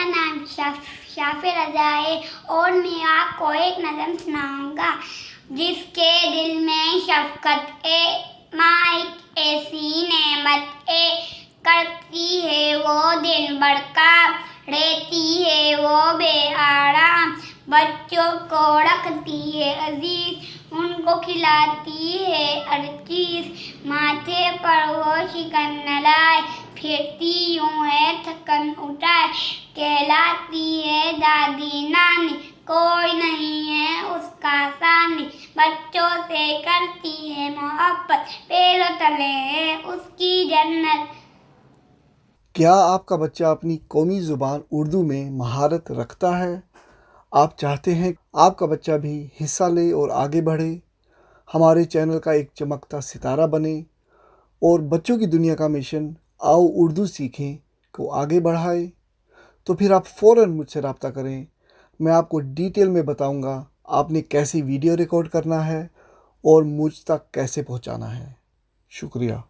नाम शाफिर रजा है और मैं आपको एक नज़म सुनाऊंगा। जिसके दिल में शफकत माँ एक ऐसी नेमत करती है वो दिन भर काम, रहती है वो बेआराम, बच्चों को रखती है अजीज, उनको खिलाती है हर चीज, माथे पर वो शिकन न लाए, फिरती यूं है थकन उठाए, कहलाती है दादी नानी, कोई नहीं है उसका सानी, बच्चों से करती है मोहब्बत, पैरों तले है उसकी जन्नत। क्या आपका बच्चा अपनी कौमी ज़ुबान उर्दू में महारत रखता है? आप चाहते हैं आपका बच्चा भी हिस्सा ले और आगे बढ़े, हमारे चैनल का एक चमकता सितारा बने और बच्चों की दुनिया का मिशन आओ उर्दू सीखें को आगे बढ़ाए? तो फिर आप फ़ौरन मुझसे रब्ता करें। मैं आपको डिटेल में बताऊंगा आपने कैसे वीडियो रिकॉर्ड करना है और मुझ तक कैसे पहुंचाना है। शुक्रिया।